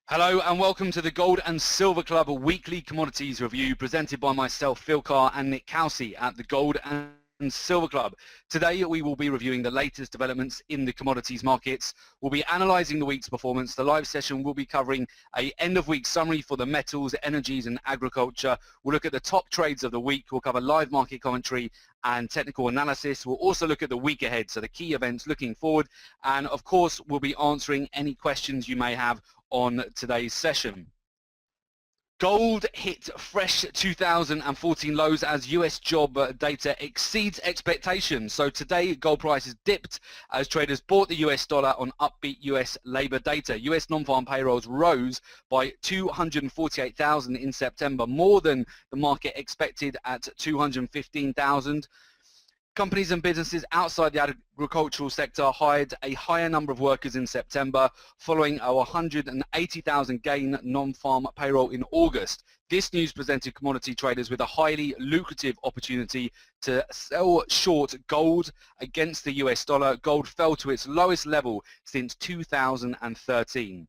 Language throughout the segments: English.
Hello and welcome to the Gold and Silver Club weekly commodities review presented by myself, Phil Carr, and Nick Kelsey at the Gold and Silver Club. Today we will be reviewing the latest developments in the commodities markets. We'll be analysing the week's performance. The live session will be covering a end of week summary for the metals, energies and agriculture. We'll look at the top trades of the week. We'll cover live market commentary and technical analysis. We'll also look at the week ahead, so the key events looking forward, and of course we'll be answering any questions you may have on today's session. Gold hit fresh 2014 lows as US job data exceeds expectations. So today gold prices dipped as traders bought the US dollar on upbeat US labor data. US non-farm payrolls rose by 248,000 in September, more than the market expected at 215,000. Companies and businesses outside the agricultural sector hired a higher number of workers in September, following a 180,000 gain non-farm payroll in August. This news presented commodity traders with a highly lucrative opportunity to sell short gold against the US dollar. Gold fell to its lowest level since 2013.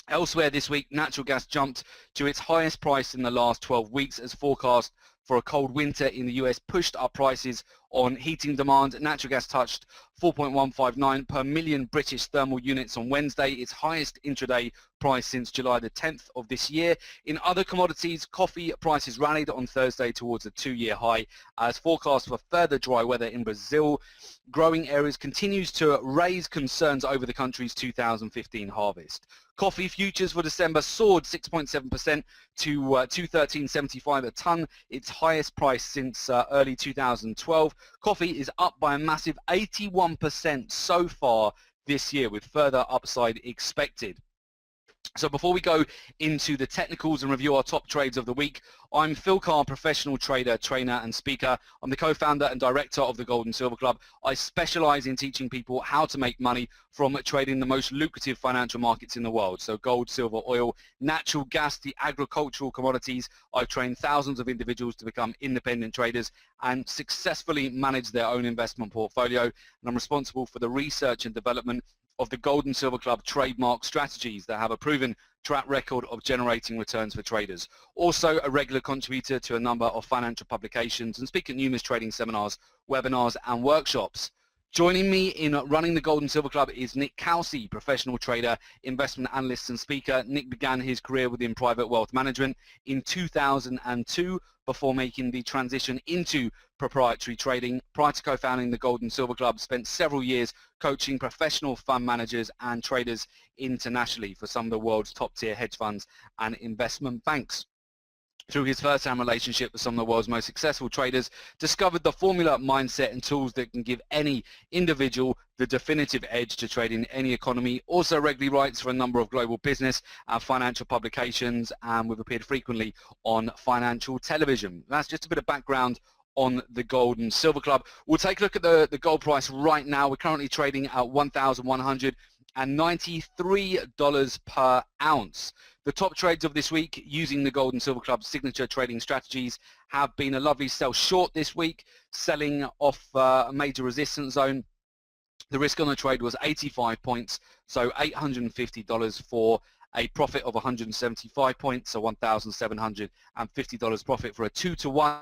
Elsewhere this week, natural gas jumped to its highest price in the last 12 weeks as forecast for a cold winter in the US pushed up prices on heating demand. Natural gas touched 4.159 per million British thermal units on Wednesday, its highest intraday price since July the 10th of this year. In other commodities, coffee prices rallied on Thursday towards a two-year high as forecast for further dry weather in Brazil. Growing areas continues to raise concerns over the country's 2015 harvest. Coffee futures for December soared 6.7% to $213.75 a tonne, its highest price since early 2012. Coffee is up by a massive 81% so far this year, with further upside expected. So before we go into the technicals and review our top trades of the week, I'm Phil Carr, professional trader, trainer and speaker. I'm the co-founder and director of the Gold and Silver Club. I specialize in teaching people how to make money from trading the most lucrative financial markets in the world. So gold, silver, oil, natural gas, the agricultural commodities. I've trained thousands of individuals to become independent traders and successfully manage their own investment portfolio. And I'm responsible for the research and development of the Gold and Silver Club trademark strategies that have a proven track record of generating returns for traders. Also a regular contributor to a number of financial publications and speak at numerous trading seminars, webinars and workshops. Joining me in running the Gold and Silver Club is Nick Kelsey, professional trader, investment analyst and speaker. Nick began his career within private wealth management in 2002 before making the transition into proprietary trading. Prior to co-founding the Gold and Silver Club, spent several years coaching professional fund managers and traders internationally for some of the world's top-tier hedge funds and investment banks. Through his first-hand relationship with some of the world's most successful traders, discovered the formula, mindset and tools that can give any individual the definitive edge to trade in any economy. Also regularly writes for a number of global business and financial publications, and we've appeared frequently on financial television. That's just a bit of background on the Gold and Silver Club. We'll take a look at the gold price right now. We're currently trading at $1,193 per ounce. The top trades of this week using the Gold and Silver Club signature trading strategies have been a lovely sell short this week, selling off a major resistance zone. The risk on the trade was 85 points, so $850 for a profit of 175 points, so $1,750 profit for a 2-to-1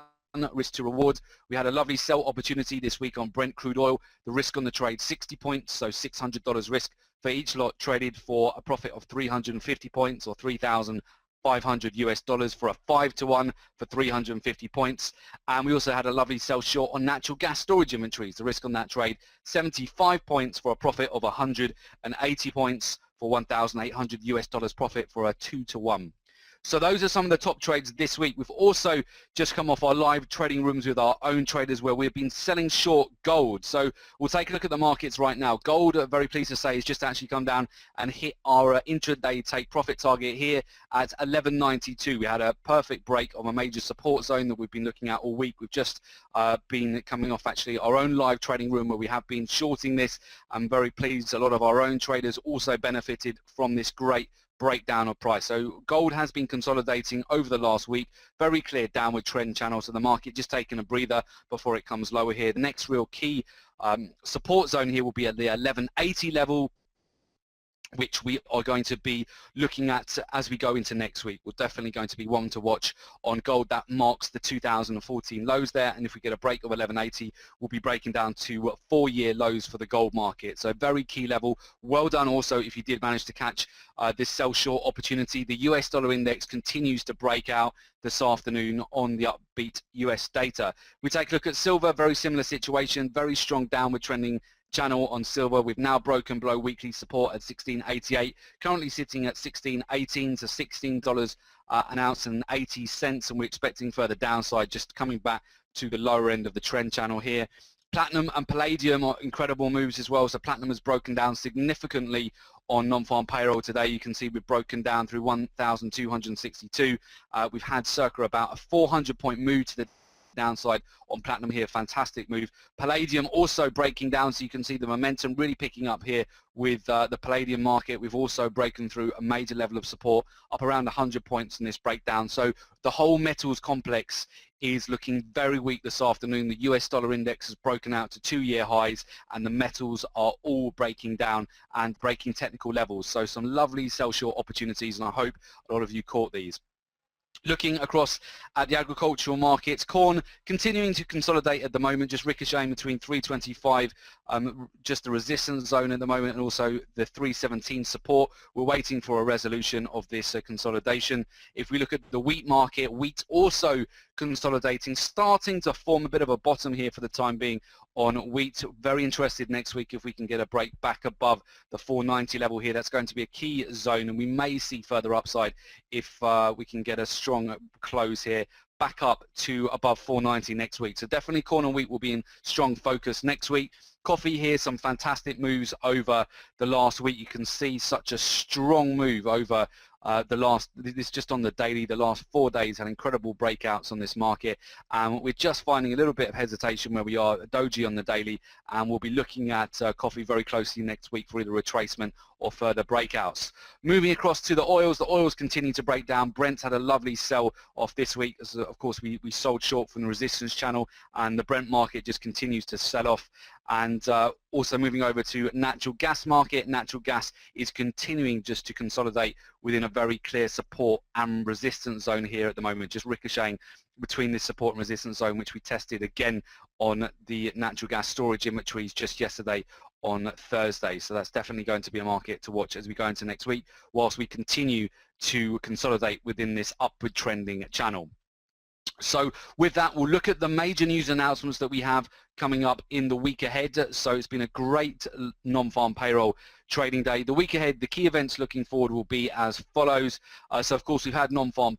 risk to reward. We had a lovely sell opportunity this week on Brent crude oil. The risk on the trade 60 points, so $600 risk for each lot, traded for a profit of 350 points or $3,500 US for a 5-to-1 for 350 points. And we also had a lovely sell short on natural gas storage inventories. The risk on that trade 75 points for a profit of 180 points for $1,800 US profit for a 2-to-1. So those are some of the top trades this week. We've also just come off our live trading rooms with our own traders where we've been selling short gold. So we'll take a look at the markets right now. Gold, very pleased to say, has just actually come down and hit our intraday take profit target here at 1192. We had a perfect break of a major support zone that we've been looking at all week. We've just been coming off actually our own live trading room where we have been shorting this. I'm very pleased a lot of our own traders also benefited from this great breakdown of price. So gold has been consolidating over the last week, very clear downward trend channel, so the market just taking a breather before it comes lower here. The next real key support zone here will be at the 1180 level. which we are going to be looking at as we go into next week. We're definitely going to be one to watch on gold. That marks the 2014 lows there, and if we get a break of 1180, we'll be breaking down to 4-year lows for the gold market. So very key level. Well done also if you did manage to catch this sell short opportunity. The US dollar index continues to break out this afternoon on the upbeat US data. We take a look at silver, very similar situation, very strong downward trending channel on silver. We've now broken below weekly support at 16.88, currently sitting at 16.18 to $16 an ounce and 80 cents, and we're expecting further downside, just coming back to the lower end of the trend channel here. Platinum and palladium are incredible moves as well. So platinum has broken down significantly on non-farm payroll today. You can see we've broken down through 1,262. We've had circa about a 400-point move to the downside on platinum here. Fantastic move. Palladium also breaking down, so you can see the momentum really picking up here with the palladium market. We've also broken through a major level of support up around 100 points in this breakdown. So the whole metals complex is looking very weak this afternoon. The US dollar index has broken out to 2-year highs, and the metals are all breaking down and breaking technical levels. So some lovely sell short opportunities, and I hope a lot of you caught these. Looking across at the agricultural markets, corn continuing to consolidate at the moment, just ricocheting between 325, just the resistance zone at the moment, and also the 317 support. We're waiting for a resolution of this consolidation. If we look at the wheat market, wheat also consolidating, starting to form a bit of a bottom here for the time being on wheat. Very interested next week if we can get a break back above the 490 level here. That's going to be a key zone, and we may see further upside if we can get a strong close here back up to above 490 next week. So definitely corn and wheat will be in strong focus next week. Coffee here, some fantastic moves over the last week. You can see such a strong move over this just on the daily. The last 4 days had incredible breakouts on this market. We're just finding a little bit of hesitation where we are, doji on the daily, and we'll be looking at coffee very closely next week for either retracement or further breakouts. Moving across to the oils continue to break down. Brent's had a lovely sell off this week, as of course we sold short from the resistance channel, and the Brent market just continues to sell off. And also moving over to natural gas market, natural gas is continuing just to consolidate within a very clear support and resistance zone here at the moment, just ricocheting between this support and resistance zone, which we tested again on the natural gas storage inventories just yesterday on Thursday. So that's definitely going to be a market to watch as we go into next week, whilst we continue to consolidate within this upward trending channel. So with that, we'll look at the major news announcements that we have coming up in the week ahead. So it's been a great non-farm payroll trading day. The week ahead, the key events looking forward will be as follows. So of course, we've had non-farm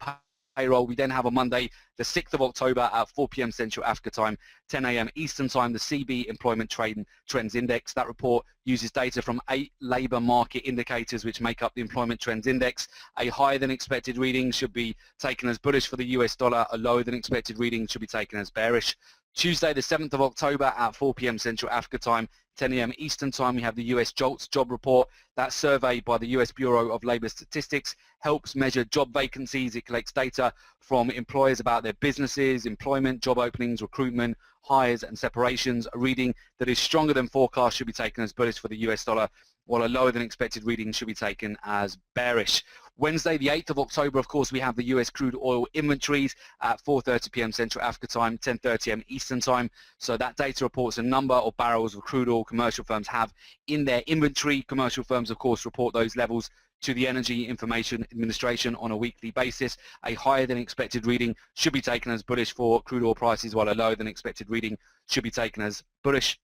payroll. We then have on Monday, the 6th of October at 4 p.m. Central Africa time, 10 a.m. Eastern time, the CB Employment Trends Index. That report uses data from 8 labour market indicators which make up the Employment Trends Index. A higher than expected reading should be taken as bullish for the US dollar. A lower than expected reading should be taken as bearish. Tuesday, the 7th of October at 4 p.m. Central Africa time, 10 a.m. Eastern time, we have the US JOLTS job report. That survey by the US Bureau of Labor Statistics helps measure job vacancies. It collects data from employers about their businesses, employment, job openings, recruitment, hires and separations. A reading that is stronger than forecast should be taken as bullish for the US dollar, while a lower than expected reading should be taken as bearish. Wednesday, the 8th of October, of course, we have the US crude oil inventories at 4:30 p.m. Central Africa time, 10:30 a.m. Eastern time. So that data reports a number of barrels of crude oil commercial firms have in their inventory. Commercial firms, of course, report those levels to the Energy Information Administration on a weekly basis. A higher than expected reading should be taken as bullish for crude oil prices, while a lower than expected reading should be taken as bullish.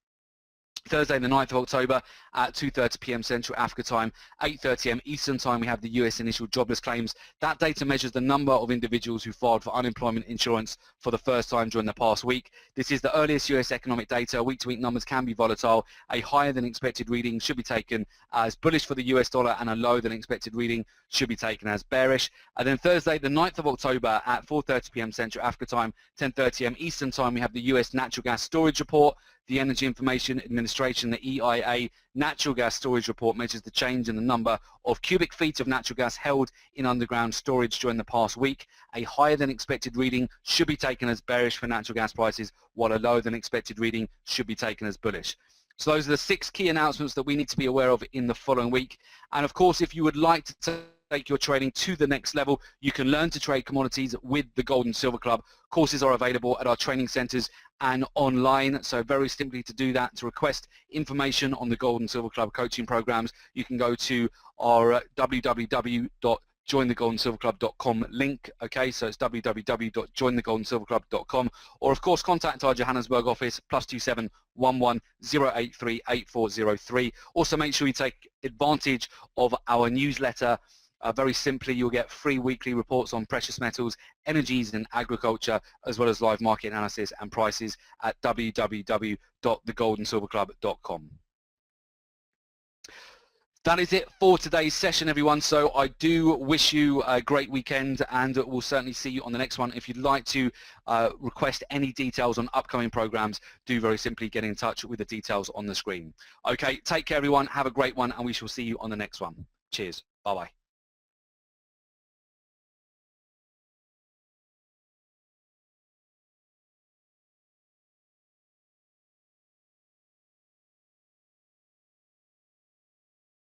Thursday, the 9th of October at 2:30 p.m. Central Africa time, 8:30 a.m. Eastern time, we have the US initial jobless claims. That data measures the number of individuals who filed for unemployment insurance for the first time during the past week. This is the earliest US economic data. Week-to-week numbers can be volatile. A higher than expected reading should be taken as bullish for the US dollar, and a lower than expected reading should be taken as bearish. And then Thursday, the 9th of October at 4:30 p.m. Central Africa time, 10:30 a.m. Eastern time, we have the US natural gas storage report. The Energy Information Administration, the EIA, natural gas storage report measures the change in the number of cubic feet of natural gas held in underground storage during the past week. A higher than expected reading should be taken as bearish for natural gas prices, while a lower than expected reading should be taken as bullish. So those are the 6 key announcements that we need to be aware of in the following week. And of course, if you would like to take your trading to the next level, you can learn to trade commodities with the Gold and Silver Club. Courses are available at our training centers and online. So very simply to do that, to request information on the Gold and Silver Club coaching programs, you can go to our www.jointhegoldandsilverclub.com link. Okay, so it's www.jointhegoldandsilverclub.com, or of course contact our Johannesburg office +27 11 083 8403. Also make sure you take advantage of our newsletter. Very simply, you'll get free weekly reports on precious metals, energies and agriculture, as well as live market analysis and prices at www.thegoldandsilverclub.com. That is it for today's session, everyone. So I do wish you a great weekend, and we'll certainly see you on the next one. If you'd like to request any details on upcoming programs, do very simply get in touch with the details on the screen. Okay, take care, everyone. Have a great one, and we shall see you on the next one. Cheers. Bye-bye.